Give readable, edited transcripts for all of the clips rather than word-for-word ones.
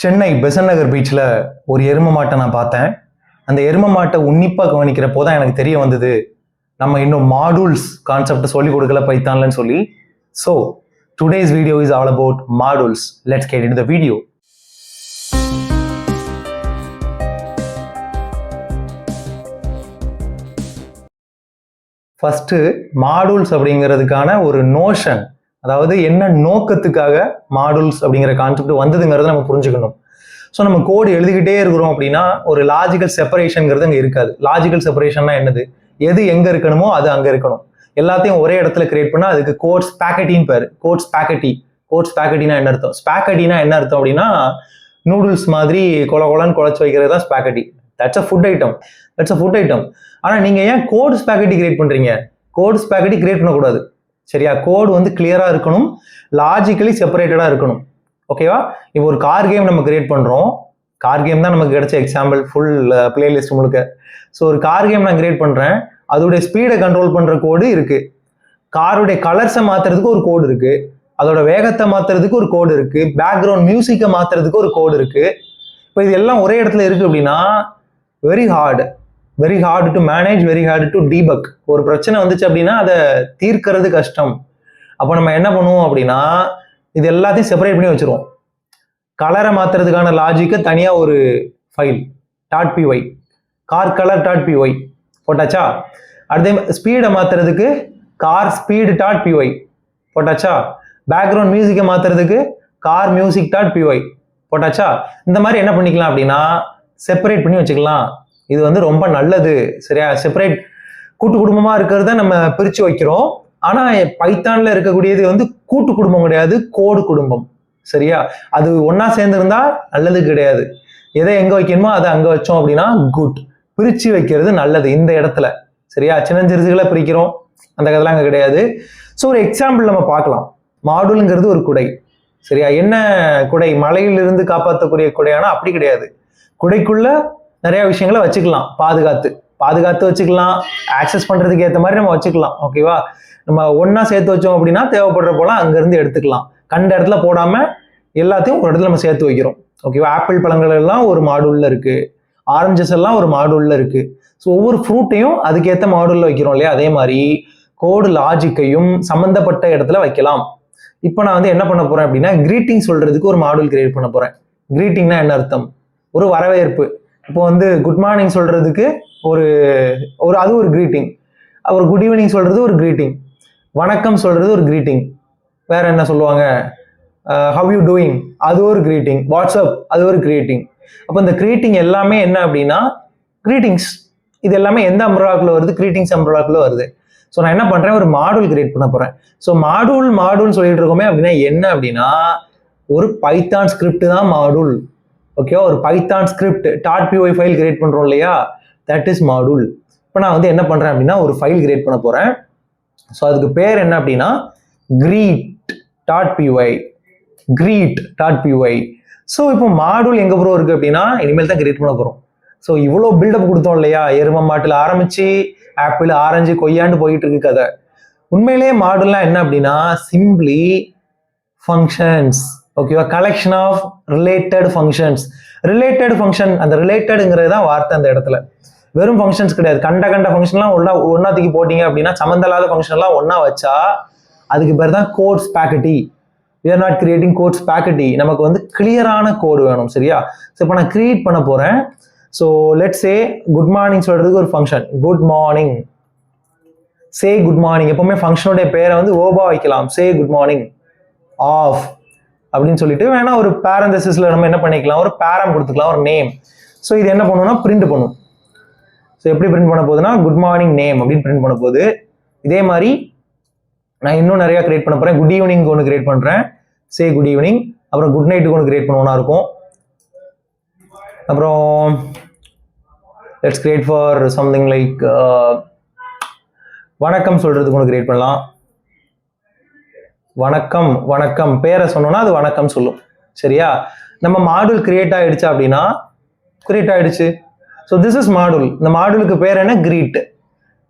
சென்னை பெசன்ட் நகர் பீச்சில் ஒரு எரும மாட்டை நான் பார்த்தேன். அந்த எரும மாட்டை உன்னிப்பாக கவனிக்கிறப்போ தான் எனக்கு தெரிய வந்தது, நம்ம இன்னும் மாடூல்ஸ் கான்செப்ட் சொல்லிக் கொடுக்கல பைத்தான்லன்னு சொல்லி. So today's video is all about modules. Let's get into the video. First modules அப்படிங்கிறதுக்கான ஒரு நோஷன், அதாவது என்ன நோக்கத்துக்காக மாடூல்ஸ் அப்படிங்கிற கான்செப்ட் வந்ததுங்கிறத நம்ம புரிஞ்சுக்கணும். ஸோ நம்ம கோடு எழுதிக்கிட்டே இருக்கிறோம் அப்படின்னா ஒரு லாஜிக்கல் செப்பரேஷன்ங்கிறது அங்கே இருக்காது. லாஜிக்கல் செப்பரேஷன்னா என்னது? எது எங்கே இருக்கணுமோ அது அங்கே இருக்கணும். எல்லாத்தையும் ஒரே இடத்துல கிரியேட் பண்ணால் அதுக்கு கோட்ஸ் பேக்கெட்டின்னு பேர். கோட்ஸ் பேக்கெட்டினா என்ன அர்த்தம்? ஸ்பாக்கெட்டினா என்ன அர்த்தம் அப்படின்னா நூடுல்ஸ் மாதிரி கொலன்னு குழச்சி வைக்கிறது தான் spaghetti. That's a food item. ஆனால் நீங்கள் ஏன் கோட் ஸ்பாக்கெட்டி கிரியேட் பண்ணுறீங்க? கோட் ஸ்பாக்கெட்டி கிரியேட் பண்ணக்கூடாது, சரியா? கோடு வந்து கிளியராக இருக்கணும், லாஜிக்கலி செப்பரேட்டடாக இருக்கணும், ஓகேவா? இப்போ ஒரு கார் கேம் நம்ம கிரியேட் பண்ணுறோம். கார் கேம் தான் நமக்கு கிடைச்ச எக்ஸாம்பிள், ஃபுல் பிளேலிஸ்ட் முழுக்க. ஸோ ஒரு கார் கேம் நான் கிரியேட் பண்ணுறேன், அதோடைய ஸ்பீடை கண்ட்ரோல் பண்ணுற கோடு இருக்குது. காருடைய கலர்ஸை மாற்றுறதுக்கு ஒரு கோடு இருக்குது, அதோட வேகத்தை மாற்றுறதுக்கு ஒரு கோடு இருக்குது, பேக்ரவுண்ட் மியூசிக்கை மாற்றுறதுக்கு ஒரு கோடு இருக்குது. இப்போ இது எல்லாம் ஒரே இடத்துல இருக்குது அப்படின்னா very hard to manage, very hard to debug. ஒரு பிரச்சனை வந்துச்சு அப்படின்னா அதை தீர்க்கிறது கஷ்டம். அப்போ நம்ம என்ன பண்ணுவோம் அப்படின்னா இது எல்லாத்தையும் செப்பரேட் பண்ணி வச்சிருவோம். கலரை மாற்றுறதுக்கான லாஜிக்கை தனியாக ஒரு file .py, car colour .py போட்டாச்சா? அடுத்த ஸ்பீடை மாற்றுறதுக்கு கார் ஸ்பீடு .py போட்டாச்சா? பேக்ரவுண்ட் மியூசிக்கை மாற்றுறதுக்கு கார் மியூசிக் .py போட்டாச்சா? இந்த மாதிரி என்ன பண்ணிக்கலாம் அப்படின்னா செப்பரேட் பண்ணி வச்சுக்கலாம். இது வந்து ரொம்ப நல்லது, சரியா? செப்பரேட் கூட்டு குடும்பமாக இருக்கிறத நம்ம பிரித்து வைக்கிறோம். ஆனால் பைத்தானில் இருக்கக்கூடியது வந்து கூட்டு குடும்பம் கிடையாது, கோடு குடும்பம், சரியா? அது ஒன்றா சேர்ந்துருந்தா நல்லது கிடையாது. எதை எங்கே வைக்கணுமோ அதை அங்கே வச்சோம் அப்படின்னா குட். பிரித்து வைக்கிறது நல்லது இந்த இடத்துல, சரியா? சின்னஞ்சிறுசுகளை பிரிக்கிறோம், அந்த கதைலாம் அங்கே கிடையாது. ஸோ ஒரு எக்ஸாம்பிள் நம்ம பார்க்கலாம். மாடூலுங்கிறது ஒரு குடை, சரியா? என்ன குடை? மலையிலிருந்து காப்பாற்றக்கூடிய குடையானா அப்படி கிடையாது. குடைக்குள்ள நிறைய விஷயங்களை வச்சுக்கலாம், பாதுகாத்து வச்சுக்கலாம், ஆக்சஸ் பண்றதுக்கு ஏற்ற மாதிரி நம்ம வச்சுக்கலாம், ஓகேவா? நம்ம ஒன்னா சேர்த்து வச்சோம் அப்படின்னா தேவைப்படுற போலாம் அங்கிருந்து எடுத்துக்கலாம். கண்ட இடத்துல போடாம எல்லாத்தையும் ஒரு இடத்துல நம்ம சேர்த்து வைக்கிறோம், ஓகேவா? ஆப்பிள் பழங்கள் எல்லாம் ஒரு மாடூல்ல இருக்கு, ஆரஞ்சஸ் எல்லாம் ஒரு மாடூல்ல இருக்கு. ஸோ ஒவ்வொரு ஃப்ரூட்டையும் அதுக்கேற்ற மாடூல்ல வைக்கிறோம் இல்லையா? அதே மாதிரி கோடு லாஜிக்கையும் சம்பந்தப்பட்ட இடத்துல வைக்கலாம். இப்போ நான் வந்து என்ன பண்ண போறேன் அப்படின்னா கிரீட்டிங் சொல்றதுக்கு ஒரு மாடூல் கிரியேட் பண்ண போறேன். கிரீட்டிங்னா என்ன அர்த்தம்? ஒரு வரவேற்பு. இப்போ வந்து குட் மார்னிங் சொல்றதுக்கு ஒரு அது ஒரு கிரீட்டிங். ஒரு குட் ஈவினிங் சொல்றது ஒரு கிரீட்டிங். வணக்கம் சொல்றது ஒரு கிரீட்டிங். வேற என்ன சொல்லுவாங்க? ஹவ் யூ டூயிங், அது ஒரு கிரீட்டிங். வாட்ஸ்அப், அது ஒரு கிரீட்டிங். அப்போ இந்த கிரீட்டிங் எல்லாமே என்ன அப்படின்னா கிரீட்டிங்ஸ். இது எல்லாமே எந்த அம்ப்ரலாக்குள்ள வருது? கிரீட்டிங்ஸ் அம்ப்ரலாக்குள்ள வருது. ஸோ நான் என்ன பண்றேன், ஒரு மாடூல் கிரியேட் பண்ண போறேன். ஸோ மாடூல் சொல்லிட்டு இருக்கோமே அப்படின்னா என்ன அப்படின்னா ஒரு பைத்தான் ஸ்கிரிப்ட் தான் மாடூல், ஓகேவா? ஒரு Python script .py file create பண்றோம் இல்லையா? That is module. இப்போ நான் வந்து என்ன பண்றேன் அப்படின்னா ஒரு ஃபைல் கிரியேட் பண்ண போறேன். ஸோ அதுக்கு பேர் என்ன அப்படின்னா greet.py. ஸோ இப்போ மாடூல் எங்க ப்ரோ இருக்கு அப்படின்னா இனிமேல் தான் கிரியேட் பண்ண போறோம். ஸோ இவ்வளோ பில்டப் கொடுத்தோம் இல்லையா? எரும மாட்டுல ஆரம்பிச்சு ஆப்பிள், ஆரஞ்சு, கொய்யாண்டு போயிட்டு இருக்கு கதை. உண்மையிலேயே மாடூல்லாம் என்ன அப்படின்னா சிம்பிளி ஃபங்க்ஷன்ஸ், ஓகேவா? Collection of related functions. Related function, அந்த ரிலேட்டடுங்கிறது தான் வார்த்தை அந்த இடத்துல. வெறும் ஃபங்க்ஷன்ஸ் கிடையாது. கண்ட ஃபங்க்ஷன்லாம் ஒன்னாத்துக்கு போட்டீங்க அப்படின்னா சம்மந்தமில்லாத ஃபங்க்ஷன்லாம் ஒன்னா வச்சா அதுக்கு பேர் தான் code ஸ்பாக்கெட்டி. we are not creating code spaghetti. நமக்கு வந்து கிளியரான கோடு வேணும், சரியா? ஸோ இப்போ நான் கிரியேட் பண்ண போறேன். So let's say good morning சொல்றதுக்கு ஒரு ஃபங்க்ஷன் குட் மார்னிங். சே குட் மார்னிங். எப்பவுமே ஃபங்க்ஷனுடைய பேரை வந்து ஓபா வைக்கலாம். சே குட் மார்னிங் ஆஃப் அப்படின்னு சொல்லிட்டு வேணா ஒரு பேரந்தசிஸ்ல நம்ம என்ன பண்ணிக்கலாம், ஒரு பேரம் கொடுத்துக்கலாம், ஒரு நேம். ஸோ இது என்ன பண்ணுவோம்னா பிரிண்ட் பண்ணும். ஸோ எப்படி பிரிண்ட் பண்ண போகுதுன்னா குட் மார்னிங் நேம் அப்படின்னு பிரிண்ட் பண்ண போகுது. இதே மாதிரி நான் இன்னும் நிறைய கிரியேட் பண்ண போறேன். குட் ஈவினிங் ஒன்று கிரியேட் பண்றேன், சே குட் ஈவினிங். அப்புறம் குட் நைட்டுக்கு ஒன்று கிரியேட் பண்ணுவோம்னா இருக்கும். அப்புறம் let's create for something like வணக்கம் சொல்றதுக்கு ஒன்று கிரியேட் பண்ணலாம். வணக்கம் பேரை சொன்னோம்னா அது வணக்கம் சொல்லும், சரியா? நம்ம மாடூல் கிரியேட் ஆயிடுச்சு அப்படின்னா கிரியேட் ஆயிடுச்சு. So this is module. இந்த மாடூலுக்கு பேர் என்ன? கிரீட்.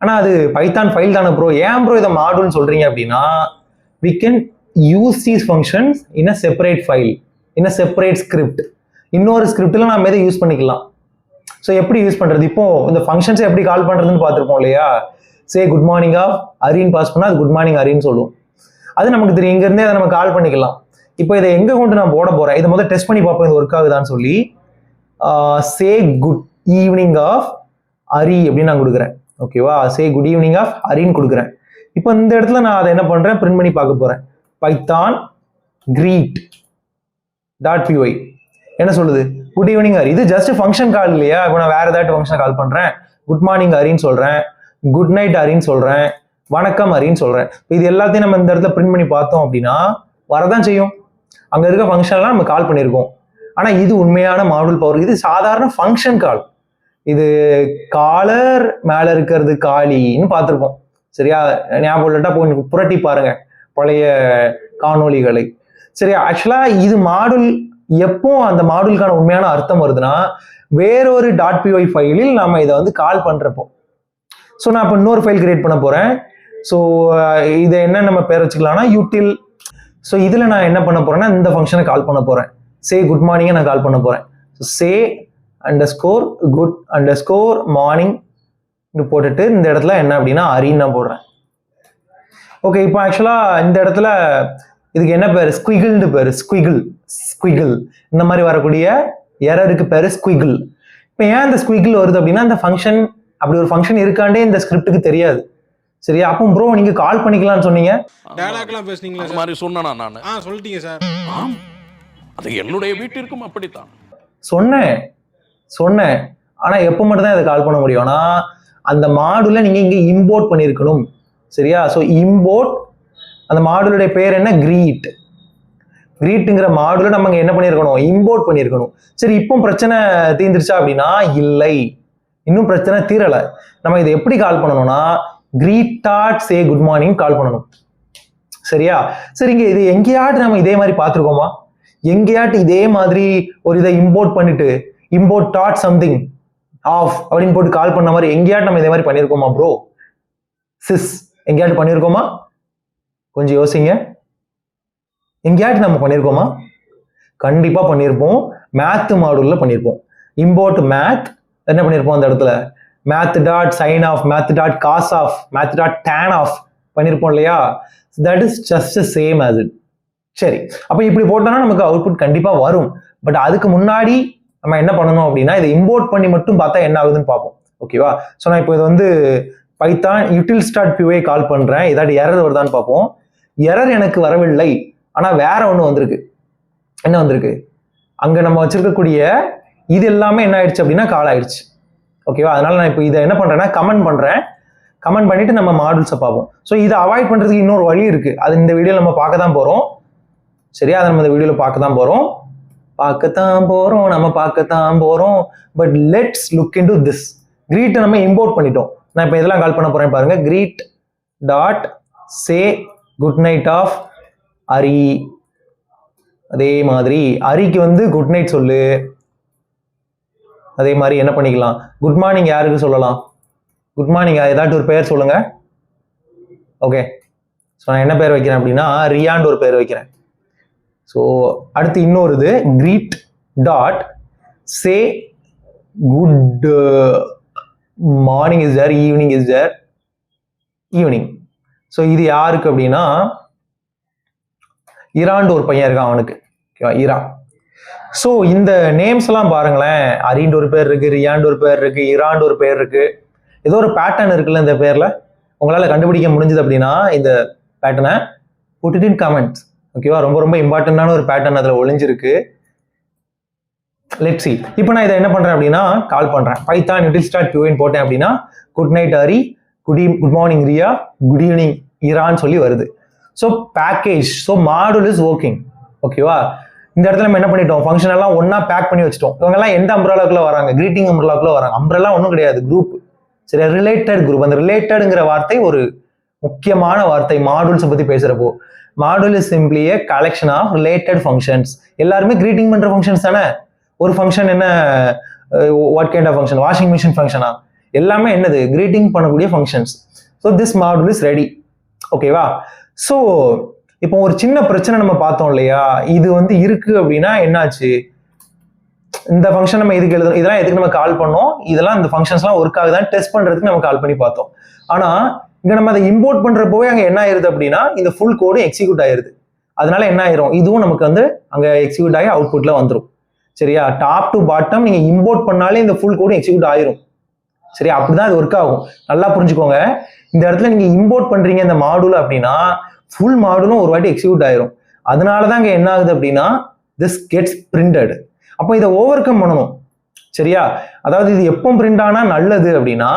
ஆனால் அது பைத்தான் ஃபைல் தானே ப்ரோ, ஏன் ப்ரோ இதை மாடூல்னு சொல்றீங்க அப்படின்னா we can use these functions in a separate file, in a separate script. இன்னொரு ஸ்கிரிப்ட்ல நம்ம இதை யூஸ் பண்ணிக்கலாம். ஸோ எப்படி யூஸ் பண்றது? இப்போ இந்த ஃபங்க்ஷன்ஸை எப்படி கால் பண்றதுன்னு பார்த்துருப்போம் இல்லையா? சே குட் மார்னிங் ஆஃப் அரின்னு பாஸ் பண்ணா அது குட் மார்னிங் அரின்னு சொல்லுவோம். அது நமக்கு தெரியும், இங்க இருந்தே அதை நம்ம கால் பண்ணிக்கலாம். இப்போ இதை எங்க கொண்டு நான் போட போறேன், இதை முதல்ல டெஸ்ட் பண்ணி பார்ப்போம் இது ஒர்க் ஆகுதான்னு சொல்லி. சே குட் ஈவினிங் ஆஃப் அரி அப்படின்னு நான் கொடுக்குறேன். ஓகேவா? சே குட் ஈவினிங் ஆஃப் அரின்னு கொடுக்குறேன். இப்போ இந்த இடத்துல நான் அதை என்ன பண்றேன், பிரிண்ட் பண்ணி பார்க்க போறேன். பைத்தான் greet .py என்ன சொல்லுது? குட் ஈவினிங் அரி. இது ஜஸ்ட் ஃபங்க்ஷன் கால் இல்லையா? இப்போ நான் வேற ஏதாவது ஃபங்க்ஷன் கால் பண்றேன். குட் மார்னிங் அரின்னு சொல்றேன், குட் நைட் அரின்னு சொல்றேன், வணக்கம் அரின்னு சொல்றேன். இது எல்லாத்தையும் நம்ம இந்த இடத்துல பிரிண்ட் பண்ணி பார்த்தோம் அப்படின்னா வரதான் செய்யும். அங்க இருக்க ஃபங்க்ஷன்லாம் நம்ம கால் பண்ணியிருக்கோம். ஆனா இது உண்மையான மாடுல் பவர். இது சாதாரண ஃபங்க்ஷன் கால். இது காலர் மேல இருக்கிறது காலின்னு பார்த்துருக்கோம். சரியா? ஞாபகம் இல்லட்டா போய் புரட்டி பாருங்க பழைய காணொளிகளை. சரியா? ஆக்சுவலா இது மாடுல் எப்போ அந்த மாடுலுக்கான உண்மையான அர்த்தம் வருதுன்னா வேறொரு .py ஃபைலில் நாம இதை வந்து கால் பண்றப்போ. ஸோ நான் இப்போ இன்னொரு ஃபைல் கிரியேட் பண்ண போறேன். ஸோ இதை என்ன நம்ம பேர் வச்சுக்கலாம்னா யூட்டில். ஸோ இதுல நான் என்ன பண்ண போறேன்னா இந்த ஃபங்க்ஷனை கால் பண்ண போறேன். சே குட் மார்னிங்கை நான் கால் பண்ண போறேன். சே அண்டர்ஸ்கோர் குட் அண்டர்ஸ்கோர் மார்னிங் போட்டுட்டு இந்த இடத்துல என்ன அப்படின்னா அரின்னு நான் போடுறேன். ஓகே, இப்போ ஆக்சுவலா இந்த இடத்துல இதுக்கு என்ன பேர்? ஸ்குவிகிள்னு பேர். ஸ்குவிகிள் இந்த மாதிரி வரக்கூடிய எரருக்கு பேரு ஸ்குவிகிள். இப்போ ஏன் இந்த ஸ்குவிகிள் வருது அப்படின்னா இந்த ஃபங்க்ஷன் அப்படி ஒரு ஃபங்க்ஷன் இருக்காண்டே இந்த ஸ்கிரிப்டுக்கு தெரியாது. சரியா? அப்போ ப்ரோ நீங்க கால் பண்ணிக்கலாம்னு சொன்னீங்க. டயலாக்லாம் பேசுனீங்களா? அந்த மாதிரி சொன்னேனா நான்? சொல்லிட்டீங்க சார். அது என்னுடைய வீட்டிற்கும் அப்படித்தான் சொன்னேன். ஆனா எப்போ மட்டும் தான் இதை கால் பண்ண முடியும்னா அந்த மாடுல நீங்க இங்க இம்போர்ட் பண்ணிருக்கணும். சரியா? ஸோ இம்போர்ட் அந்த மாடுலுடைய பேர் என்ன? கிரீட்ங்கிற மாடுல நம்ம என்ன பண்ணிருக்கணும்? இம்போர்ட் பண்ணிருக்கணும். சரி, இப்போ பிரச்சனை தீர்ந்துருச்சா அப்படின்னா இல்லை, இன்னும் பிரச்சனை தீரல. நம்ம இதை எப்படி கால் பண்ணணும்னா greet.say குட் மார்னிங் கால் பண்ணணும். சரியா? சரிங்க, இது எங்கேயாட்டு நம்ம இதே மாதிரி பார்த்துருக்கோமா? எங்கேயாட்டு இதே மாதிரி ஒரு இதை இம்போர்ட் பண்ணிட்டு இம்போர்ட் டாட் சம்திங் ஆஃப் அப்படின்னு போட்டு கால் பண்ண மாதிரி எங்கேயாட்டு நம்ம இதே மாதிரி பண்ணியிருக்கோமா ப்ரோ? சிஸ் எங்கேயாட்டு பண்ணியிருக்கோமா? கொஞ்சம் யோசிங்க. எங்கேயாட்டு நம்ம பண்ணியிருக்கோமா? கண்டிப்பா பண்ணியிருப்போம். மேத் மாடுல்ல பண்ணியிருப்போம். இம்போர்ட் மேத் என்ன பண்ணியிருப்போம் அந்த இடத்துல? Math dot sin of, math dot cos of, math dot tan of பண்ணியிருப்போம் இல்லையா? That is just same as it. சரி, அப்போ இப்படி போட்டோம்னா நமக்கு அவுட்புட் கண்டிப்பா வரும். பட் அதுக்கு முன்னாடி நம்ம என்ன பண்ணணும் அப்படின்னா இதை இம்போர்ட் பண்ணி மட்டும் பார்த்தா என்ன ஆகுதுன்னு பார்ப்போம். ஓகேவா? ஸோ நான் இப்போ இது வந்து பைத்தான் utils.py கால் பண்றேன். ஏதாவது எரர் வருதான்னு பார்ப்போம். எரர் எனக்கு வரவில்லை, ஆனா வேற ஒன்று வந்திருக்கு. என்ன வந்திருக்கு? அங்க நம்ம வச்சிருக்கக்கூடிய இது எல்லாமே என்ன ஆயிடுச்சு அப்படின்னா கால் ஆயிடுச்சு. ஓகேவா? அதனால நான் இப்போ இதை என்ன பண்றேன்னா கமெண்ட் பண்றேன். கமெண்ட் பண்ணிட்டு நம்ம மாடுல்ஸை பார்ப்போம். ஸோ இதை அவாய்ட் பண்றதுக்கு இன்னொரு வழி இருக்கு. அது இந்த வீடியோல நம்ம பார்க்க தான் போறோம். சரியா? அதை நம்ம இந்த வீடியோல பார்க்க தான் போறோம். But let's look into this. கிரீட்டை நம்ம இம்போர்ட் பண்ணிட்டோம். நான் இப்போ இதெல்லாம் கால் பண்ண போறேன் பாருங்க. greet dot say good night of Ari. அதே மாதிரி அரிக்கு வந்து குட் நைட் சொல்லு. அதே மாதிரி என்ன பண்ணிக்கலாம்? குட் மார்னிங் யாருக்கு சொல்லலாம்? குட் மார்னிங் ஏதாட்டு ஒரு பேர் சொல்லுங்க. ஓகே, ஸோ நான் என்ன பேர் வைக்கிறேன் அப்படின்னா ரியான்னு ஒரு பேர் வைக்கிறேன். ஸோ அடுத்து இன்னொரு இது greet dot say good morning is there, evening is there, evening. So இது யாருக்கு அப்படின்னா இராண்டு ஒரு பையன் இருக்கான் அவனுக்கு. ஓகேவா? இரா. ஸோ இந்த நேம்ஸ் எல்லாம் பாருங்களேன். அரிண்டு ஒரு பேர் இருக்கு, ரியாண்டு ஒரு பேர் இருக்கு, இராண்டு ஒரு பேர் இருக்கு. ஏதோ ஒரு பேட்டர்ன் இருக்குல்ல இந்த பேர்ல. உங்களால கண்டுபிடிக்க முடிஞ்சது அப்படின்னா இந்த பேட்டர்னை put it in comments. ஓகேவா? ரொம்ப ரொம்ப இம்பார்ட்டன்டான ஒரு பேட்டர்ன் அதுல ஒளிஞ்சிருக்கு. Let's see. இப்போ நான் இதை என்ன பண்றேன் அப்படின்னா கால் பண்றேன். பைத்தான் utils.py போட்டேன் அப்படின்னா good night Ari, good morning Riya, good evening இரான்னு சொல்லி வருது. So package, so module is working. ஓகேவா? இந்த இடத்துல நம்ம என்ன பண்ணிட்டோம்? ஃபங்க்ஷன் எல்லாம் ஒன்னா பேக் பண்ணி வச்சிட்டோம். இவங்க எல்லாம் எந்த அம்ப்ரெல்லாக்குள்ள வராங்க? கிரீட்டிங் அம்ப்ரெல்லாக்குள்ள வராங்க. அம்ப்ரெல்லா ஒன்றும் கிடையாது, குரூப். சரி, ரிலேட்டட் குரூப். அந்த ரிலேட்டட்ங்கிற வார்த்தை ஒரு முக்கியமான வார்த்தை மாடுல்ஸை பத்தி பேசுறப்போ. Module is simply a collection of related functions. எல்லாருமே கிரீட்டிங் பண்ற ஃபங்க்ஷன்ஸ் தானே. ஒரு ஃபங்க்ஷன் என்ன, what kind of function? Washing machine ஃபங்க்ஷனா? எல்லாமே என்னது? கிரீட்டிங் பண்ணக்கூடிய functions. So this module is ready. ஓகேவா? ஸோ இப்போ ஒரு சின்ன பிரச்சனை நம்ம பார்த்தோம் இல்லையா? இது வந்து இருக்கு அப்படின்னா என்னாச்சு? இந்த ஃபங்க்ஷன் நம்ம இதுக்கு எழுதணும், இதெல்லாம் எதுக்கு நம்ம கால் பண்ணோம், இதெல்லாம் இந்த ஃபங்க்ஷன்ஸ்லாம் ஒர்க் ஆகுதான்னு டெஸ்ட் பண்றதுக்கு நம்ம கால் பண்ணி பார்த்தோம். ஆனா இங்க நம்ம அதை இம்போர்ட் பண்றப்போவே அங்க என்ன ஆயிருது அப்படின்னா இந்த ஃபுல் கோடு எக்ஸிக்யூட் ஆயிருது. அதனால என்ன ஆயிரும், இதுவும் நமக்கு வந்து அங்க எக்ஸிக்யூட் ஆகி அவுட்புட்ல வந்துடும். சரியா, டாப் டு பாட்டம் நீங்க இம்போர்ட் பண்ணாலே இந்த ஃபுல் கோடு எக்ஸிக்யூட் ஆயிரும். சரியா, அப்படிதான் இது ஒர்க் ஆகும். நல்லா புரிஞ்சுக்கோங்க, இந்த இடத்துல நீங்க இம்போர்ட் பண்றீங்க இந்த மாடுல அப்படின்னா ஃபுல் மாடுலும் ஒரு வாட்டி எக்ஸிக்யூட் ஆயிரும். அதனாலதான் இங்க என்ன ஆகுது அப்படின்னா திஸ் கெட்ஸ் பிரிண்டட். அப்போ இதை ஓவர் கம் பண்ணணும். சரியா, அதாவது இது எப்போ பிரிண்ட் ஆனா நல்லது அப்படின்னா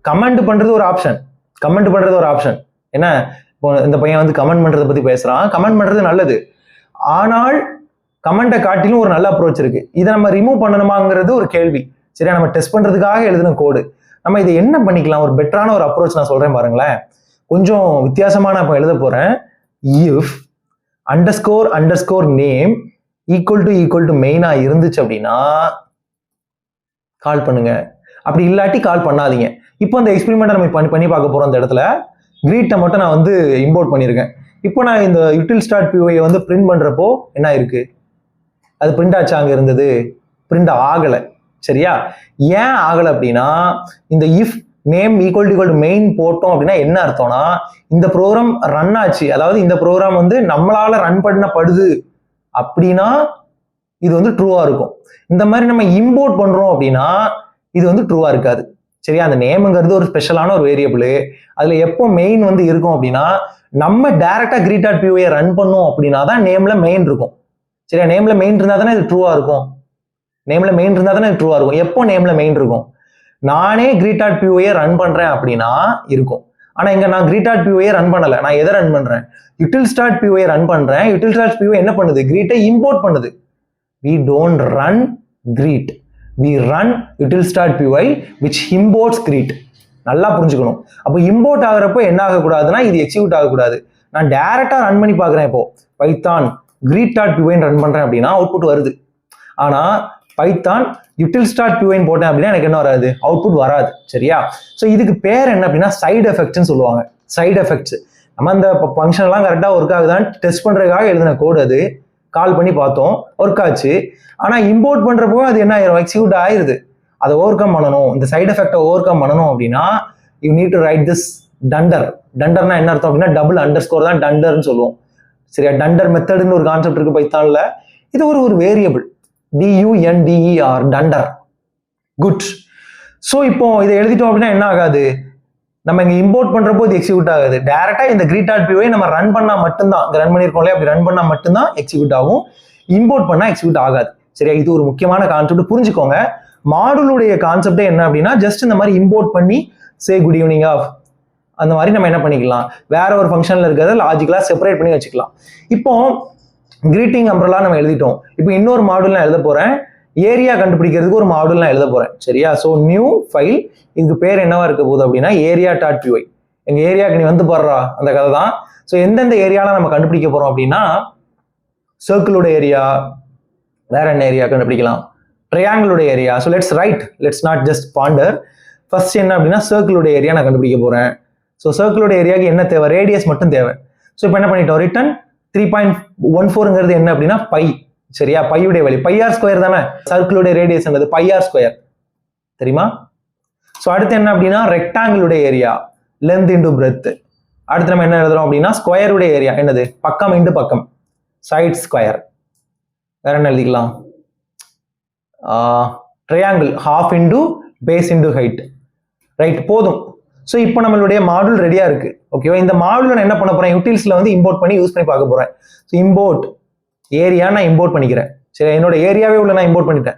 கமெண்ட் பண்றது ஒரு ஆப்ஷன். கமெண்ட் பண்றது ஒரு ஆப்ஷன். என்ன, இப்போ இந்த பையன் வந்து கமெண்ட் பண்றதை பத்தி பேசுறான். கமெண்ட் பண்றது நல்லது, ஆனால் கமெண்ட்டை காட்டிலும் ஒரு நல்ல அப்ரோச் இருக்கு. இதை நம்ம ரிமூவ் பண்ணணுமாங்கிறது ஒரு கேள்வி. சரியா, நம்ம டெஸ்ட் பண்றதுக்காக எழுதின கோடு. நம்ம இதை என்ன பண்ணிக்கலாம், ஒரு பெட்டரான ஒரு அப்ரோச் நான் சொல்றேன் பாருங்களேன். கொஞ்சம் வித்தியாசமா நான் இப்போ எழுத போறேன். If underscore underscore name equal to மெயினா இருந்துச்சு அப்படின்னா கால் பண்ணுங்க, அப்படி இல்லாட்டி கால் பண்ணாதீங்க. இப்போ அந்த எக்ஸ்பெரிமெண்ட்டை நம்ம பண்ணி பார்க்க போறோம். அந்த இடத்துல கிரீட்டை மட்டும் நான் வந்து இம்போர்ட் பண்ணியிருக்கேன். இப்போ நான் இந்த util start py வந்து பிரிண்ட் பண்றப்போ என்ன இருக்கு, அது பிரிண்ட் ஆச்சு, அங்க இருந்தது பிரிண்ட் ஆகலை. சரியா, ஏன் ஆகலை அப்படின்னா இந்த if name equal to main போட்டோம் அப்படின்னா என்ன அர்த்தம்னா இந்த ப்ரோக்ராம் ரன் ஆச்சு, அதாவது இந்த ப்ரோக்ராம் வந்து நம்மளால ரன் பண்ணப்படுது அப்படின்னா இது வந்து ட்ரூவா இருக்கும். இந்த மாதிரி நம்ம இம்போர்ட் பண்றோம் அப்படின்னா இது வந்து ட்ரூவா இருக்காது. சரியா, அந்த நேம்ங்கிறது ஒரு ஸ்பெஷலான ஒரு வேரியபிள். அதுல எப்போ மெயின் வந்து இருக்கும் அப்படின்னா நம்ம டைரக்டா greet.py ரன் பண்ணோம் அப்படின்னா தான் நேம்ல மெயின் இருக்கும். சரியா, நேம்ல மெயின் இருந்தா தானே இது ட்ரூவா இருக்கும். நேம்ல மெயின் இருந்தா தானே இது ட்ரூவா இருக்கும். எப்போ நேம்ல மெயின் இருக்கும், நானே greet.py ரன் பண்றேன் அப்படின்னா இருக்கும். ஆனா இங்க நான் greet.py ரன் பண்ணல, நான் எதை ரன் பண்றேன், util start py ரன் பண்றேன். util start py என்ன பண்ணுது, greet-ஐ இம்போர்ட் பண்ணுது. we don't run greet, we run util start py which imports greet. நல்லா புரிஞ்சுக்கணும். அப்போ இம்போர்ட் ஆகிறப்போ என்ன ஆகக்கூடாதுன்னா இது எக்ஸிக்யூட் ஆகக்கூடாது. நான் டைரக்டா ரன் பண்ணி பார்க்குறேன். இப்போ பைத்தான் greet.py ரன் பண்றேன் அப்படின்னா அவுட்புட் வருது. ஆனா பைத்தான் util start py போட்டேன் அப்படின்னா எனக்கு என்ன வராது, அவுட்புட் வராது. சரியா, ஸோ இதுக்கு பேர் என்ன அப்படின்னா சைடு எஃபெக்ட்ஸ்ன்னு சொல்லுவாங்க. Side effects. நம்ம அந்த ஃபங்க்ஷன் எல்லாம் கரெக்டா ஒர்க் ஆகுதான்னு டெஸ்ட் பண்றதுக்காக எழுதின கோடு, அது கால் பண்ணி பார்த்தோம், ஒர்க் ஆச்சு. ஆனா இம்போர்ட் பண்றப்போ அது என்ன ஆயிரும், எக்ஸிக்யூட் ஆயிருது. அதை ஓவர் கம் பண்ணணும், இந்த சைடு எஃபெக்டை ஓவர் கம் பண்ணணும் அப்படின்னா you need to write this dunder. டண்டர்னா என்ன அர்த்தம் அப்படின்னா டபுள் அண்டர்ஸ்கோர் தான் டண்டர்னு சொல்லுவோம். சரியா, டண்டர் மெத்தட்னு ஒரு கான்செப்ட் இருக்கு பைத்தான்ல. இது ஒரு வேரியபிள், DUNDER, டண்டர். குட். ஸோ இப்போ இதை எழுதிட்டோம் அப்படின்னா என்ன ஆகாது, நம்ம இங்க இம்போர்ட் பண்றப்போ இது எக்ஸிக்யூட் ஆகுது. டைரக்டா இந்த greet.py நம்ம ரன் பண்ணா மட்டும்தான், இங்க ரன் பண்ணிருக்கோம்ல, அப்படி ரன் பண்ணா மட்டும்தான் எக்ஸிக்யூட் ஆகும். இம்போர்ட் பண்ணா எக்ஸிக்யூட் ஆகாது. சரியா, இது ஒரு முக்கியமான கான்செப்ட், புரிஞ்சுக்கோங்க. மாடுலுடைய கான்செப்டே என்ன அப்படின்னா ஜஸ்ட் இந்த மாதிரி இம்போர்ட் பண்ணி சே குட் ஈவினிங் ஆஃப் அந்த மாதிரி நம்ம என்ன பண்ணிக்கலாம், வேற ஒரு ஃபங்க்ஷன்ல இருக்கிறத லாஜிக்கலா செப்பரேட் பண்ணி வச்சுக்கலாம். இப்போ கிரீட்டிங் அம்ப்ரலா நம்ம எழுதிட்டோம். இப்போ இன்னொரு மாடுல் நான் எழுத போறேன், ஏரியா கண்டுபிடிக்கிறதுக்கு ஒரு மாடுல் நான் எழுத போறேன். சரியா, ஸோ நியூ ஃபைல், இதுக்கு பேர் என்னவா இருக்க போகுது அப்படின்னா area.py. எங்க ஏரியாவுக்கு நீ வந்து பாடுறா அந்த கதை தான். ஸோ எந்தெந்த ஏரியால நம்ம கண்டுபிடிக்க போறோம் அப்படின்னா சர்க்கிளோட ஏரியா, வேற என்ன ஏரியா கண்டுபிடிக்கலாம், ட்ரையாங்கிளோட area. So let's not just ponder. First என்ன அப்படின்னா சர்க்கிளோட ஏரியா நான் கண்டுபிடிக்க போறேன். ஸோ சர்க்கிளோட ஏரியாவுக்கு என்ன தேவை, ரேடியஸ் மட்டும் தேவை. ஸோ இப்போ என்ன பண்ணிட்டோம், ரிட்டன் 3.14ங்கிறது என்ன அப்படின்னா பை. சரியா, பையுடைய வேல்யூ πr ஸ்கொயர் தானே, சர்க்கிளோட ரேடியஸ் என்னது πr ஸ்கொயர் தெரியுமா. ஸோ அடுத்து என்ன அப்படின்னா ரெக்டாங்கிளுடைய ஏரியா, லென்த் இன்டு பிரெத். அடுத்து நம்ம என்ன எழுதுறோம் அப்படின்னா ஸ்கொயருடைய ஏரியா என்னது, பக்கம் இன்டு பக்கம், சைட் ஸ்கொயர். வேற என்ன எழுதிக்கலாம், triangle half into base into height. Right, போதும். ஸோ இப்போ நம்மளுடைய மாடல் ரெடியா இருக்கு. ஓகேவா, இந்த மாடல் நான் என்ன பண்ண போறேன், யூட்டில்ஸ்ல வந்து இம்போர்ட் பண்ணி யூஸ் பண்ணி பார்க்க போறேன். ஸோ இம்போர்ட் ஏரியா நான் இம்போர்ட் பண்ணிக்கிறேன். சரி, என்னோட ஏரியாவே உள்ள நான் இம்போர்ட் பண்ணிட்டேன்.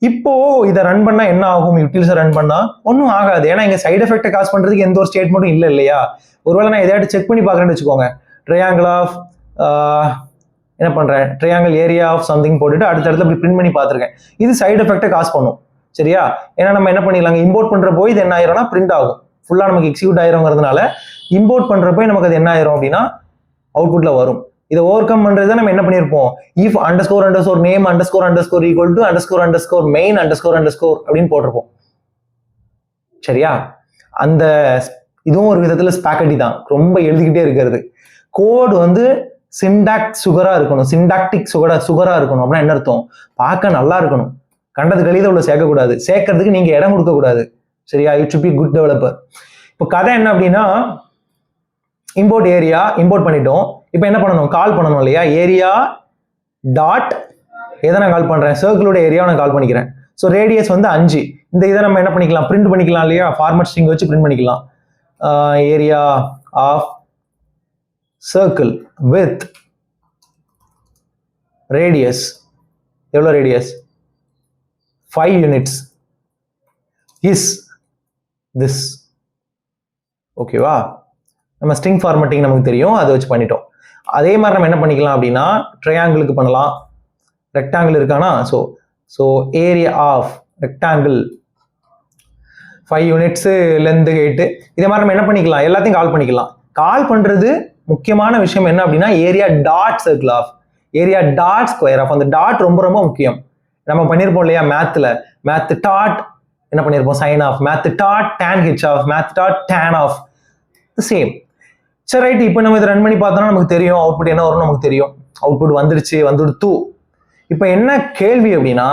இப்போ இதை ரன் பண்ணா என்ன ஆகும், யூட்டில்ஸை ரன் பண்ணா ஒன்றும் ஆகாது. ஏன்னா இங்க சைடு எஃபெக்டை காசு பண்றதுக்கு எந்த ஒரு ஸ்டேட்மெண்ட்டும் இல்லை இல்லையா. ஒருவேளை நான் எதையாட்டு செக் பண்ணி பார்க்கறேன்னு வச்சுக்கோங்க, ட்ரையாங்கிள் ஆஃப் என்ன பண்றேன், ட்ரையாங்கிள் ஏரியா ஆஃப் சம்திங் போட்டுட்டு அடுத்த இடத்துல இப்படி பிரிண்ட் பண்ணி பார்த்துருக்கேன். இது சைடு எஃபெக்டை காசு பண்ணும். சரியா, ஏன்னா நம்ம என்ன பண்ணிடலாங்க, இம்போர்ட் பண்றப்போ இது என்ன ஆயிரும்னா பிரிண்ட் ஆகும், ஃபுல்லா நமக்கு எக்ஸிக்யூட் ஆயிருங்கிறதுனால இம்போர்ட் பண்றப்போ நமக்கு அது என்ன ஆயிரும் அப்படின்னா அவுட்புட்ல வரும். இதை ஓவர் கம் பண்றதை நம்ம என்ன பண்ணியிருப்போம், if underscore name underscore equal to underscore main underscore அப்படின்னு போட்டிருப்போம். சரியா, அந்த இதுவும் ஒரு விதத்துல ஸ்பாக்கெட்டி தான், ரொம்ப எழுதிக்கிட்டே இருக்கிறது. கோட் வந்து சிண்டாக்டிக் சுகரா இருக்கணும் அப்படின்னா என்ன அர்த்தம், பார்க்க நல்லா இருக்கணும். கண்டது கழித உள்ள சேர்க்கக்கூடாது, சேர்க்கறதுக்கு நீங்க இடம் கொடுக்கக்கூடாது. சரியா? You should be good developer. இப்போ கதை என்ன அப்படின்னா, இம்போர்ட் ஏரியா இம்போர்ட் பண்ணிட்டோம். இப்போ என்ன பண்ணணும்? கால் பண்ணணும் இல்லையா? ஏரியா டாட் எதை நான் கால் பண்றேன்? சர்க்கிளோட ஏரியாவை நான் கால் பண்ணிக்கிறேன். ஸோ ரேடியஸ் வந்து 5. இந்த இதை நம்ம என்ன பண்ணிக்கலாம்? பிரிண்ட் பண்ணிக்கலாம் இல்லையா? ஃபார்மட் ஸ்ட்ரிங் வச்சு பிரிண்ட் பண்ணிக்கலாம். Area of circle with radius, எவ்வளோ ரேடியஸ்? 5 units is this. ஓகேவா? நம்ம ஸ்ட்ரிங் ஃபார்மட்டிங் நமக்கு தெரியும், அதை வச்சு பண்ணிட்டோம். அதே மாதிரி நம்ம என்ன பண்ணிக்கலாம் அப்படின்னா, ட்ரையாங்கிளுக்கு பண்ணலாம். ரெக்டாங்கிள் இருக்கானா? So area of rectangle 5 units length 8. இதே மாதிரி நம்ம என்ன பண்ணிக்கலாம்? எல்லாத்தையும் கால் பண்ணிக்கலாம். கால் பண்றது முக்கியமான விஷயம் என்ன அப்படின்னா, area dot circle of, area dot square of. அந்த டாட் ரொம்ப ரொம்ப முக்கியம். நம்ம பண்ணியிருப்போம் இல்லையா மேத் டாட் என்ன பண்ணியிருப்போம்? Sin of. Math dot tan h of, math dot tan of. Same. சரி, ரைட். இப்போ நம்ம இதை ரன் பண்ணி பார்த்தோம்னா நமக்கு தெரியும் அவுட்புட் என்ன வரும்னு நமக்கு தெரியும். அவுட்புட் வந்துடுத்து. இப்போ என்ன கேள்வி அப்படின்னா,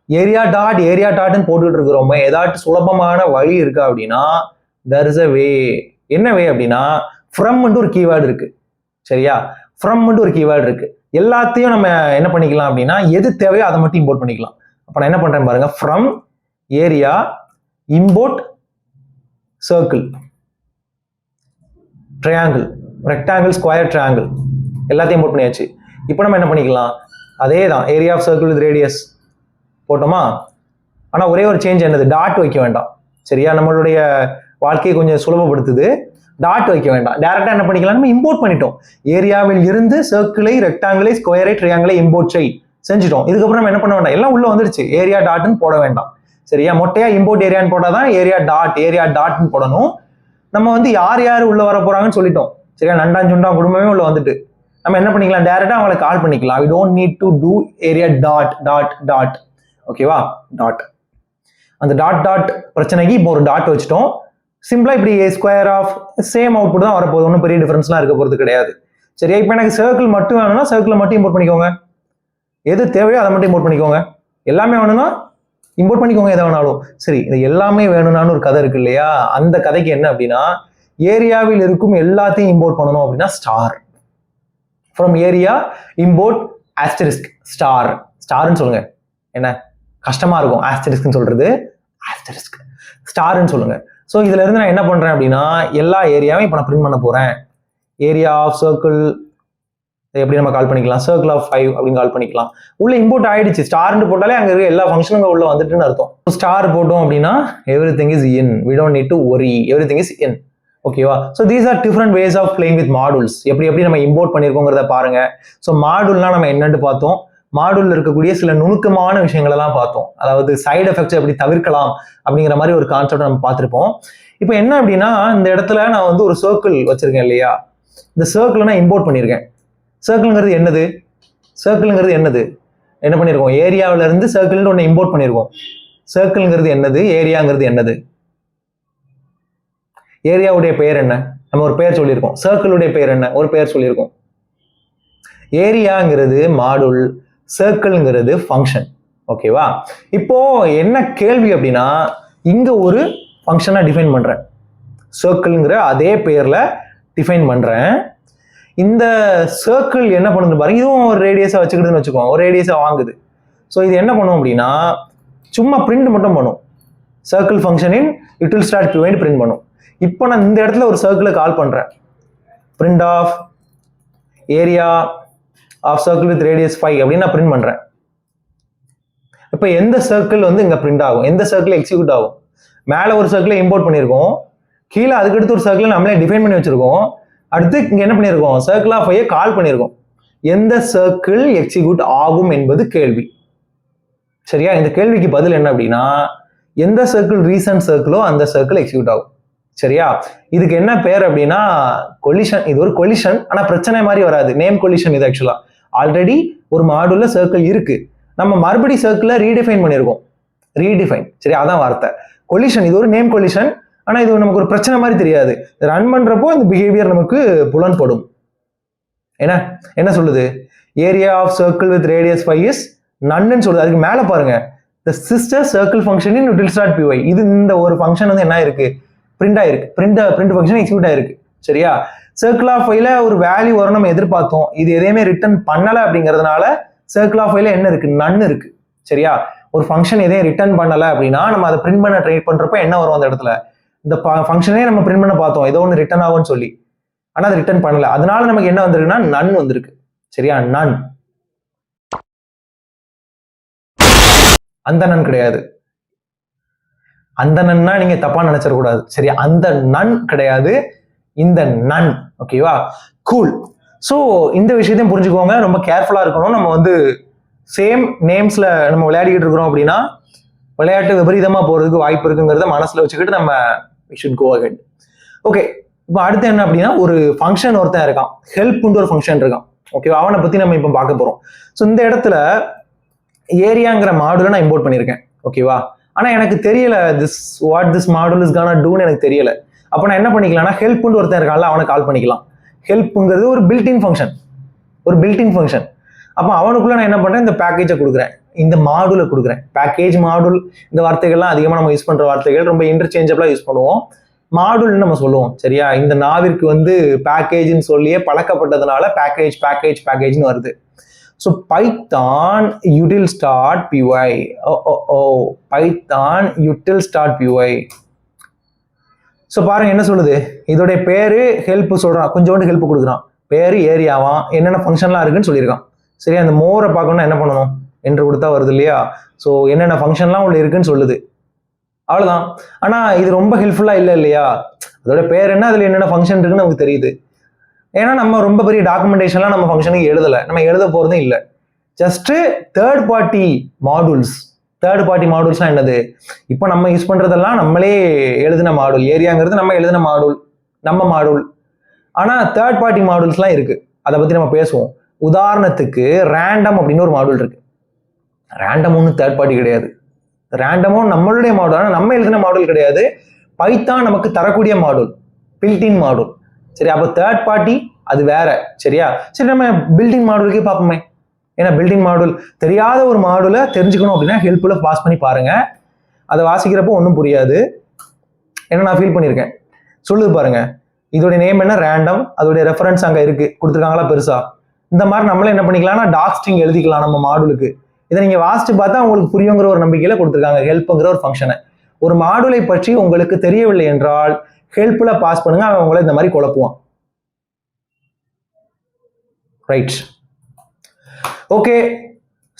ஏரியா டாட்னு போட்டுட்டு இருக்கிறோம். ஏதாச்சும் சுலபமான வழி இருக்கா அப்படின்னா, there is a way. என்ன வே அப்படின்னா, ஃப்ரம் ஒரு கீவேர்டு இருக்கு. சரியா? ஃப்ரம் ஒரு கீவேர்டு இருக்கு. எல்லாத்தையும் நம்ம என்ன பண்ணிக்கலாம் அப்படின்னா, எது தேவையோ அதை மட்டும் இம்போர்ட் பண்ணிக்கலாம். அப்போ நான் என்ன பண்றேன் பாருங்க, from area import circle, triangle, rectangle, square, triangle எல்லாத்தையும் இம்போர்ட் பண்ணியாச்சு. இப்போ நம்ம என்ன பண்ணிக்கலாம்? அதே தான், area of circle with radius போட்டோமா? ஆனால் ஒரே ஒரு சேஞ்ச் என்னது? டாட் வைக்க வேண்டாம். சரியா? நம்மளுடைய வாழ்க்கையை கொஞ்சம் சுலபப்படுத்துது. டாட் வைக்க வேண்டாம். டேரக்டா என்ன பண்ணிக்கலாம்? நம்ம இம்போர்ட் பண்ணிட்டோம். ஏரியாவில் இருந்து சர்க்கிளை, ரெக்டாங்கிளை, ஸ்கொயரை, ட்ரையாங்கிளை இம்போர்ட் செஞ்சுட்டோம். இதுக்கப்புறம் நம்ம என்ன பண்ண வேண்டாம், எல்லாம் உள்ள வந்துருச்சு. ஏரியா டாட்னு போட வேண்டாம். சரியா? மொட்டையா இம்போர்ட் ஏரியான்னு போட்டாதான் ஏரியா டாட்னு போடணும். நம்ம வந்து யார் யார் உள்ள வர போறாங்கன்னு சொல்லிட்டோம். சரியா? நண்டாஞ்சுண்டா குடும்பமே உள்ள வந்துட்டு நம்ம என்ன பண்ணிக்கலாம்? டைரக்டா அவங்களை கால் பண்ணிக்கலாம். we don't need to do area dot. ஓகேவா? டாட். அந்த டாட் பிரச்சனைக்கு இப்போ ஒரு டாட் வச்சுட்டோம். சிம்பிளா இப்படி ஸ்கொயர் ஆஃப் சேம் அவுட்புட் தான் வரப்போகுது. ஒன்றும் பெரிய டிஃபரன்ஸ்லாம் இருக்க போகிறது கிடையாது. சரியா? இப்போ எனக்கு சர்க்கிள் மட்டும் வேணும்னா சர்க்கிளை மட்டும் இம்போர்ட் பண்ணிக்கோங்க. எது தேவையோ அதை மட்டும் இம்போர்ட் பண்ணிக்கோங்க. எல்லாமே வேணும்னா இம்போர்ட் பண்ணிக்கோங்க, எதை வேணாலும். சரி, இது எல்லாமே வேணும்னான்னு ஒரு கதை இருக்கு இல்லையா? அந்த கதைக்கு என்ன அப்படின்னா, ஏரியாவில் இருக்கும் எல்லாத்தையும் இம்போர்ட் பண்ணணும் அப்படின்னா ஸ்டார். ஃப்ரம் ஏரியா இம்போர்ட் ஆஸ்டரிஸ்க் ஸ்டார்னு சொல்லுங்க. என்ன கஷ்டமா இருக்கும் ஆஸ்டரிஸ்க்னு சொல்றது? ஆஸ்டரிஸ்க் ஸ்டார்னு சொல்லுங்க. ஸோ இதுல இருந்து நான் என்ன பண்றேன் அப்படின்னா, எல்லா ஏரியாவும் இப்போ நான் பிரிண்ட் பண்ண போறேன். ஏரியா ஆஃப் சர்க்கிள் எப்படி நம்ம கால் பண்ணிக்கலாம்? சர்க்கிள் ஆஃப் 5 அப்படின்னு கால் பண்ணிக்கலாம். உள்ள இம்போர்ட் ஆயிடுச்சு. ஸ்டார்னு போட்டாலே அங்க இருக்க எல்லா ஃபங்க்ஷனுங்க உள்ள வந்துட்டுன்னு அர்த்தம். ஸ்டார் போட்டோம் அப்படின்னா everything is in, we don't need to worry, everything is in. ஓகேவா? So these are different ways of playing with modules. எப்படி நம்ம இம்போர்ட் பண்ணியிருக்கோங்கிறத பாருங்க. ஸோ மாடுல்னா நம்ம என்னன்னு பார்த்தோம். மாடுல்ல இருக்கக்கூடிய சில நுணுக்கமான விஷயங்கள் எல்லாம் பார்த்தோம். அதாவது சைடு எஃபெக்ட்ஸ் எப்படி தவிர்க்கலாம் அப்படிங்கிற மாதிரி ஒரு கான்செப்ட் நம்ம பார்த்துருப்போம். இப்போ என்ன அப்படின்னா, இந்த இடத்துல நான் வந்து ஒரு சர்க்கிள் வச்சிருக்கேன் இல்லையா? இந்த சர்க்கிளை நான் இம்போர்ட் பண்ணியிருக்கேன். சர்க்கிள்ங்கிறது என்னது? என்ன பண்ணியிருக்கோம்? ஏரியாவில இருந்து சர்க்கிள்னு ஒன்று இம்போர்ட் பண்ணியிருக்கோம். சர்க்கிள்ங்கிறது என்னது? ஏரியாங்கிறது என்னது? ஏரியாவுடைய பெயர் என்ன? நம்ம ஒரு பெயர் சொல்லியிருக்கோம். சர்க்கிளுடைய பெயர் என்ன? ஒரு பெயர் சொல்லியிருக்கோம். ஏரியாங்கிறது மாடுல், சர்க்கிள்ங்கிறது ஃபங்க்ஷன். ஓகேவா? இப்போ என்ன கேள்வி அப்படின்னா, இங்க ஒரு ஃபங்க்ஷனை டிஃபைன் பண்றேன். சர்க்கிள்ங்கிற அதே பெயர்ல டிஃபைன் பண்றேன். இந்த சர்க்கிள் என்ன பண்ணுது பாருங்க, இதுவும் ஒரு ரேடியஸா வச்சுக்கிட்டுன்னு வச்சுக்கோங்க. ஒரு ரேடியஸா வாங்குது. ஸோ இது என்ன பண்ணும் அப்படின்னா, சும்மா பிரிண்ட் மட்டும் பண்ணும். சர்க்கிள் ஃபங்க்ஷனின் it will start prevent print பண்ணும். இப்போ நான் இந்த இடத்துல ஒரு சர்க்கிளை கால் பண்றேன். Print of area of circle with radius 5 அப்படின்னு நான் பிரிண்ட் பண்றேன். இப்போ எந்த சர்க்கிள் வந்து இங்க பிரிண்ட் ஆகும்? எந்த சர்க்கிள் எக்ஸிக்யூட் ஆகும்? மேல ஒரு சர்க்கிளை இம்போர்ட் பண்ணியிருக்கோம், கீழே அதுக்கடுத்து ஒரு சர்க்கிளை நம்மளே டிஃபைன் பண்ணி வச்சிருக்கோம். அடுத்து இங்க என்ன பண்ணியிருக்கோம்? சர்க்கிள் ஆஃப் 5 கால் பண்ணியிருக்கோம். எந்த சர்க்கிள் எக்ஸிக்யூட் ஆகும் என்பது கேள்வி. சரியா? இந்த கேள்விக்கு பதில் என்ன அப்படின்னா, எந்த சர்க்கிள் ரீசன்ட் சர்க்கிளோ அந்த சர்க்கிள் எக்ஸிக்யூட் ஆகும். சரியா? இதுக்கு என்ன பேர் அப்படின்னா கொலிஷன். இது ஒரு கொலிஷன், ஆனா பிரச்சனை மாதிரி வராது. Name collision. இது ஆக்சுவலா ஆல்ரெடி ஒரு மாடுல்ல சர்க்கிள் இருக்கு, நம்ம மறுபடி சர்க்கிளை ரீடிஃபைன் பண்ணியிருக்கோம். சரி, அதான் வார்த்தை. கொலிஷன். இது ஒரு நேம் கொலிஷன், ஆனா இது நமக்கு ஒரு பிரச்சனை மாதிரி தெரியாது. ரன் பண்றப்போ இந்த பிஹேவியர் நமக்கு புலன்படும். என்ன சொல்லுது? Area of circle with radius 5 is நன்னு சொல்லுது. அதுக்கு மேல பாருங்க, the sister circle function in util.py. இது இந்த ஒரு ஃபங்க்ஷன் வந்து என்ன இருக்கு, பிரிண்ட் ஆயிருக்கு, பிரிண்ட் ஃபங்க்ஷன் எக்ஸிக்யூட் ஆயிருக்கு. சரியா, சர்க்கிள் ஆஃப் ஃபைல ஒரு வேல்யூ வரும் நம்ம எதிர்பார்த்தோம், இது எதையுமே ரிட்டர்ன் பண்ணல அப்படிங்கிறதுனால சர்க்கிள் ஆஃப் ஃபைல என்ன இருக்கு, நன் இருக்கு. சரியா, ஒரு ஃபங்க்ஷன் எதையும் ரிட்டர்ன் பண்ணல அப்படின்னா நம்ம அதை பிரிண்ட் பண்ண ட்ரை பண்றப்ப என்ன வரும் அந்த இடத்துல, இந்த ஃபங்க்ஷனே நம்ம பிரிண்ட் பண்ண பார்த்தோம் ஏதோ ஒன்று ரிட்டர்ன் ஆகும்னு சொல்லி, ஆனா அது ரிட்டர்ன் பண்ணல, அதனால நமக்கு என்ன வந்திருக்குன்னா நன் வந்திருக்கு. சரியா, நன், அந்த நன் கிடையாது. அந்த நன்னா நீங்க தப்பா நினைச்சிடக்கூடாது. சரியா, அந்த நன் கிடையாது, இந்த நன். ஓகேவா, கூல். ஸோ இந்த விஷயத்தையும் புரிஞ்சுக்கோங்க, ரொம்ப கேர்ஃபுல்லா இருக்கணும். நம்ம வந்து சேம் நேம்ஸ்ல நம்ம விளையாடிக்கிட்டு இருக்கிறோம் அப்படின்னா விளையாட்டு விபரீதமா போறதுக்கு வாய்ப்பு இருக்குங்கிறத மனசுல வச்சுக்கிட்டு நம்ம we should go ahead. Okay, இப்போ அடுத்து என்ன அப்படின்னா ஒரு ஃபங்க்ஷன் ஒருத்தன் இருக்கான், ஹெல்ப்னு ஒரு ஃபங்க்ஷன் இருக்கான். ஓகேவா, அவனை பத்தி நம்ம இப்போ பார்க்க போறோம். ஸோ இந்த இடத்துல ஏரியாங்கிற மாடுல நான் இம்போர்ட் பண்ணியிருக்கேன். ஓகேவா, ஆனா எனக்கு தெரியல வாட் திஸ் மாடுல் இஸ் கானா டூன்னு எனக்கு தெரியல. அப்போ நான் என்ன பண்ணிக்கலாம்னா ஹெல்ப்னு ஒருத்தன் இருக்கான்ல அவனை கால் பண்ணிக்கலாம். ஹெல்ப்ங்கிறது ஒரு பில்டின் ஃபங்க்ஷன். அப்போ அவனுக்குள்ள நான் என்ன பண்றேன், இந்த பேக்கேஜை கொடுக்குறேன், இந்த மாடுல கொடுக்குறேன். பேக்கேஜ், மாடுல், இந்த வார்த்தைகள்லாம் அதிகமாக நம்ம யூஸ் பண்ற வார்த்தைகள், ரொம்ப இன்டர்சேஞ்சபிளா யூஸ் பண்ணுவோம். மாடுல்னு நம்ம சொல்லுவோம். சரியா, இந்த நாவிற்கு வந்து பேக்கேஜ்னு சொல்லியே பழக்கப்பட்டதுனால பேக்கேஜ்னு வருது. So Python util.py, Python util.py. So பாருங்க என்ன சொல்லுது, இதோடைய பேரு ஹெல்ப் சொல்றான், கொஞ்சோண்டு ஹெல்ப் கொடுக்குறான், பேரு ஏரியாவான், என்னென்ன ஃபங்க்ஷன்லாம் இருக்குன்னு சொல்லியிருக்கான். சரியா, அந்த மோரை பார்க்கணும்னா என்ன பண்ணணும், என்று கொடுத்தா வருது இல்லையா. ஸோ என்னென்ன ஃபங்க்ஷன்லாம் உள்ள இருக்குன்னு சொல்லுது, அவ்வளோதான். ஆனால் இது ரொம்ப ஹெல்ப்ஃபுல்லாக இல்லை இல்லையா, அதோட பேர் என்ன, அதில் என்னென்ன ஃபங்க்ஷன் இருக்குன்னு நமக்கு தெரியுது. ஏன்னா நம்ம ரொம்ப பெரிய டாக்குமெண்டேஷன்லாம் நம்ம ஃபங்க்ஷனுக்கு எழுதலை, நம்ம எழுத போகிறதும் இல்லை. ஜஸ்ட் தேர்ட் பார்ட்டி மாடூல்ஸ்லாம் என்னது, இப்போ நம்ம யூஸ் பண்ணுறதெல்லாம் நம்மளே எழுதின மாடூல், ஏரியாங்கிறது நம்ம எழுதின மாடூல், நம்ம மாடூல். ஆனால் தேர்ட் பார்ட்டி மாடூல்ஸ்லாம் இருக்குது, அதை பற்றி நம்ம பேசுவோம். உதாரணத்துக்கு ரேண்டம் அப்படின்னு ஒரு மாடூல் இருக்கு. ரேண்டம் ஒன்றும் தேர்ட் பார்ட்டி கிடையாது, ரேண்டமும் நம்மளுடைய மாடூல், ஆனால் நம்ம எழுதின மாடூல் கிடையாது. பைத்தான் நமக்கு தரக்கூடிய மாடூல், பில்டின் மாடூல். சரி, அப்போ தேர்ட் பார்ட்டி அது வேற. சரியா, சரி நம்ம பில்டின் மாடூலுக்கே பார்ப்போமே. ஏன்னா பில்டிங் மாடூல் தெரியாத ஒரு மாடூலை தெரிஞ்சுக்கணும் அப்படின்னா ஹெல்ப்ல பாஸ் பண்ணி பாருங்க, அதை வாசிக்கிறப்போ ஒன்றும் புரியாது. ஏன்னா நான் ஃபீல் பண்ணியிருக்கேன். சொல்லுது பாருங்க, இதோடைய நேம் என்ன, ரேண்டம், அதோடைய ரெஃபரன்ஸ் அங்கே இருக்கு, கொடுத்துருக்காங்களா பெருசா. இந்த மாதிரி நம்மளே என்ன பண்ணிக்கலாம்னா டாக் ஸ்ட்ரிங் எழுதிக்கலாம் நம்ம மாடூலுக்கு. இதை நீங்க வாசிச்சு பார்த்தா உங்களுக்கு புரியுங்கிற ஒரு நம்பிக்கையில கொடுத்துருக்காங்க ஹெல்ப்ங்கிற ஒரு ஃபங்க்ஷனை. ஒரு மாடூலை பற்றி உங்களுக்கு தெரியவில்லை என்றால் ஹெல்ப்ல பாஸ் பண்ணுங்க, அவன் உங்களை இந்த மாதிரி குழப்புவான். Right, okay.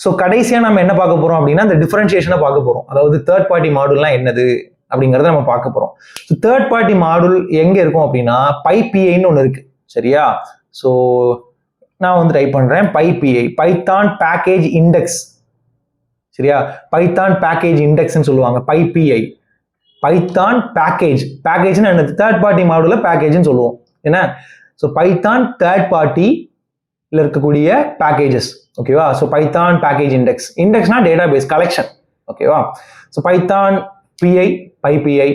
ஸோ கடைசியா நம்ம என்ன பார்க்க போறோம் அப்படின்னா இந்த டிஃபரன்சியேஷனை பார்க்க போறோம். அதாவது தேர்ட் பார்ட்டி மாடூல்லாம் என்னது அப்படிங்கிறத நம்ம பார்க்க போறோம். ஸோ தேர்ட் பார்ட்டி மாடூல் எங்க இருக்கும் அப்படின்னா PyPI ஒன்று இருக்கு. சரியா, ஸோ நான் வந்து டைப் பண்றேன் PyPI, பைத்தான் பேக்கேஜ் இண்டெக்ஸ். சரியா, பைத்தான் பேக்கேஜ் இண்டெக்ஸ்ன்னு சொல்லுவாங்க. PyPI, பைத்தான் பேக்கேஜ்னா என்னது, தேர்ட் பார்ட்டி மாடூல பேக்கேஜ்னு சொல்லுவோம். என்ன, ஸோ பைத்தான் தேர்ட் பார்ட்டியில் இருக்கக்கூடிய பேக்கேஜஸ். ஓகேவா, ஸோ பைத்தான் பேக்கேஜ் இண்டெக்ஸ்னா டேட்டாபேஸ் கலெக்ஷன். ஓகேவா, so Python PyPI.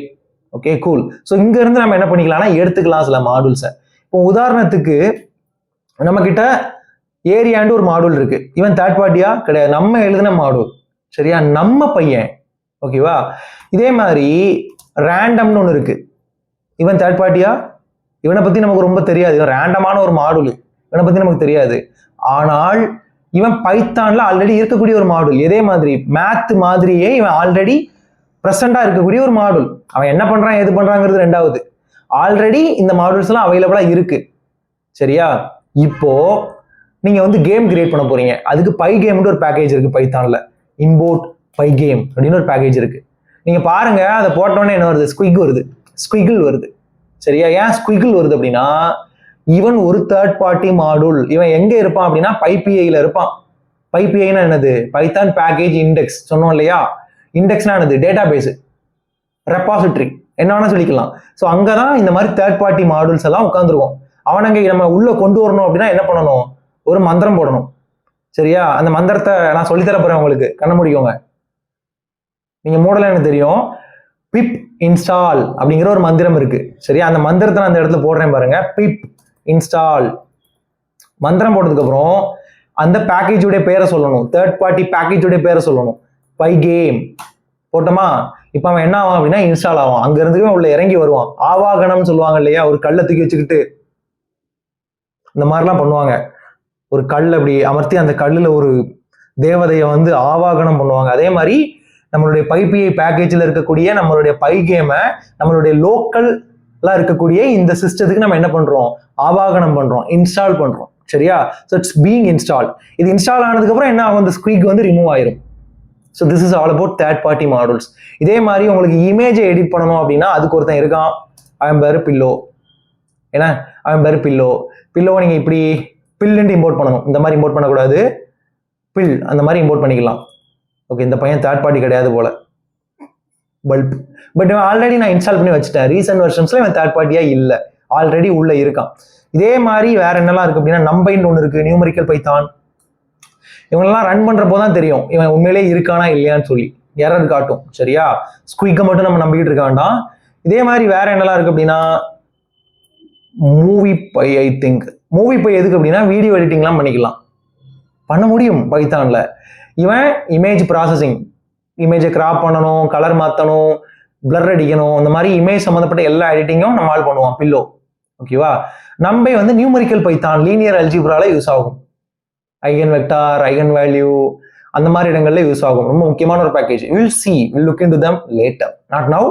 Okay, cool. So இங்க இருந்து நம்ம என்ன பண்ணிக்கலாம்னா எடுத்துக்கலாம் சில மாடூல்ஸை. இப்போ உதாரணத்துக்கு நம்ம கிட்ட ஏரியாண்டு ஒரு மாடூல் இருக்கு, இவன் தேர்ட் பார்ட்டியா கிடையாது, நம்ம எழுதின மாடூல். சரியா, நம்ம பையன். ஓகேவா, இதே மாதிரி ரேண்டம்னு ஒன்று இருக்கு, இவன் தேர்ட் பார்ட்டியா, இவனை பத்தி நமக்கு ரொம்ப தெரியாது, இவன் ரேண்டமான ஒரு மாடூல், இவனை பத்தி நமக்கு தெரியாது. ஆனால் இவன் பைத்தான்ல ஆல்ரெடி இருக்கக்கூடிய ஒரு மாடூல். இதே மாதிரி மேத் மாதிரியே இவன் ஆல்ரெடி ப்ரெசண்டா இருக்கக்கூடிய ஒரு மாடூல். அவன் என்ன பண்றான் எது பண்றாங்கிறது ரெண்டாவது. ஆல்ரெடி இந்த மாடூல்ஸ் எல்லாம் அவைலபிளா இருக்கு. சரியா, இப்போ நீங்க வந்து கேம் கிரியேட் பண்ண போறீங்க, அதுக்கு பைகேம்னு ஒரு பேக்கேஜ் இருக்கு பைத்தான்ல. இம்போர்ட் பைகேம் அப்படின்னு ஒரு பேக்கேஜ் இருக்கு. நீங்க பாருங்க, அதை போட்டோன்னே என்ன வருது, ஸ்குவிகிள் வருது. சரியா, ஏன் ஸ்குவிகிள் வருது அப்படின்னா இவன் ஒரு தேர்ட் பார்ட்டி மாடூல். இவன் எங்க இருப்பான் அப்படின்னா PyPIல இருப்பான். PyPIனா என்னது, பைத்தான் பேக்கேஜ் இண்டெக்ஸ் சொன்னோம் இல்லையா. இண்டெக்ஸ்னா என்னது, டேட்டாபேஸ், ரெபாசிட்டரி, என்ன வேணா சொல்லிக்கலாம். ஸோ அங்கதான் இந்த மாதிரி தேர்ட் பார்ட்டி மாடூல்ஸ் எல்லாம் உட்காந்துருக்கும். அவனங்க நம்ம உள்ள கொண்டு வரணும் அப்படின்னா என்ன பண்ணணும், ஒரு மந்திரம் போடணும். சரியா, அந்த மந்திரத்தை நான் சொல்லித்தர போறேன் உங்களுக்கு, கண்ண முடிக்கோங்க. நீங்க மூடல எனக்கு தெரியும், பிப் இன்ஸ்டால் அப்படிங்கிற ஒரு மந்திரம் இருக்கு. சரியா, அந்த மந்திரத்தை நான் அந்த இடத்துல போடுறேன் பாருங்க, பிப் இன்ஸ்டால். மந்திரம் போட்டதுக்கு அப்புறம் அந்த பேக்கேஜுடைய பேரை சொல்லணும், தேர்ட் பார்ட்டி பேக்கேஜுடைய பேரை சொல்லணும். பைகேம் போட்டோமா, இப்போ அவன் என்ன ஆகும் அப்படின்னா இன்ஸ்டால் ஆகும். அங்க இருந்துமே உள்ள இறங்கி வருவான். ஆவாகனம்னு சொல்லுவாங்க இல்லையா, ஒரு கல்லை தூக்கி வச்சுக்கிட்டு இந்த மாதிரிலாம் பண்ணுவாங்க. ஒரு கல் அப்படி அமர்த்தி அந்த கல்லுல ஒரு தேவதையை வந்து ஆவாகனம் பண்ணுவாங்க. அதே மாதிரி நம்மளுடைய பைபிஐ பேக்கேஜில் இருக்கக்கூடிய நம்மளுடைய பைகேமை நம்மளுடைய லோக்கல்லாம் இருக்கக்கூடிய இந்த சிஸ்டத்துக்கு நம்ம என்ன பண்றோம், ஆவாகனம் பண்றோம், இன்ஸ்டால் பண்றோம். சரியா? So it's being install. இது இன்ஸ்டால் ஆனதுக்கப்புறம் என்ன ஆகும், இந்த ஸ்குவீக் வந்து ரிமூவ் ஆயிரும். So this is all about third party models. இதே மாதிரி உங்களுக்கு இமேஜை எடிட் பண்ணணும் அப்படின்னா அதுக்கு ஒருத்தன் இருக்கான், அவன் பேரு பில்லோ. ஏன்னா அவன் பேரு பில்லோ. பில்லோவை நீங்கள் இப்படி பில்லுன்ட்டு இம்போர்ட் பண்ணணும், இந்த மாதிரி இம்போர்ட் பண்ணக்கூடாது, பில் அந்த மாதிரி இம்போர்ட் பண்ணிக்கலாம். ஓகே, இந்த பையன் தேர்ட் பார்ட்டி கிடையாது போல, பல்ப். பட் இவன் ஆல்ரெடி நான் இன்ஸ்டால் பண்ணி வச்சுட்டேன். ரீசெண்ட் வெர்ஷன்ஸ்ல இவன் தேர்ட் பார்ட்டியா இல்லை, ஆல்ரெடி உள்ள இருக்கான். இதே மாதிரி வேற என்னெல்லாம் இருக்கு அப்படின்னா நம்பைன்னு ஒன்று இருக்கு, நியூமரிக்கல் பைத்தான். இவங்கெல்லாம் ரன் பண்றப்போ தான் தெரியும் இவன் உண்மையிலே இருக்கானா இல்லையான்னு சொல்லி எரர் காட்டும். சரியா? ஸ்குயிக்கை மட்டும் நம்ம நம்பிக்கிட்டு இருக்க வேண்டாம். இதே மாதிரி வேற என்னெல்லாம் இருக்கு அப்படின்னா moviepy. I think moviepy எதுக்கு அப்படின்னா வீடியோ எடிட்டிங்லாம் பண்ணிக்கலாம், பண்ண முடியும் பைத்தான்ல. இவன் இமேஜ் ப்ராசஸிங், இமேஜை கிராப் பண்ணணும், கலர் மாற்றணும், பிளர் அடிக்கணும், இந்த மாதிரி இமேஜ் சம்மந்தப்பட்ட எல்லா எடிட்டிங்கும் நம்மளால் பண்ணுவான் பில்லோ. ஓகேவா? நம்பை வந்து நியூமரிக்கல் பைத்தான் லீனியர் அல்ஜிப்ரால யூஸ் ஆகும். ஐகன் வெக்டார், ஐகன் வேல்யூ அந்த மாதிரி இடங்கள்ல யூஸ் ஆகும். ரொம்ப முக்கியமான ஒரு package. Will look into them later, not now.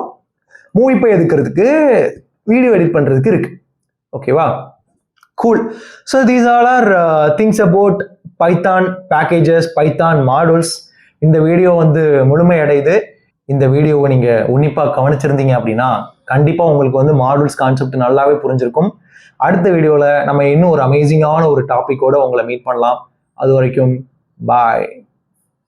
Moviepy எடுக்கிறதுக்கு, வீடியோ எடிட் பண்றதுக்கு இருக்கு. ஓகேவா? Cool. So these all are things about python packages, python models. இந்த வீடியோ வந்து முழுமை அடையுது. இந்த வீடியோவை நீங்க உன்னிப்பா கவனிச்சிருந்தீங்க அப்படின்னா கண்டிப்பா உங்களுக்கு வந்து மாடல்ஸ் கான்செப்ட் நல்லாவே புரிஞ்சிருக்கும். அடுத்த வீடியோல நம்ம இன்னும் ஒரு அமேசிங்கான ஒரு டாபிக்கோட உங்களை மீட் பண்ணலாம். அது வரைக்கும் பாய்.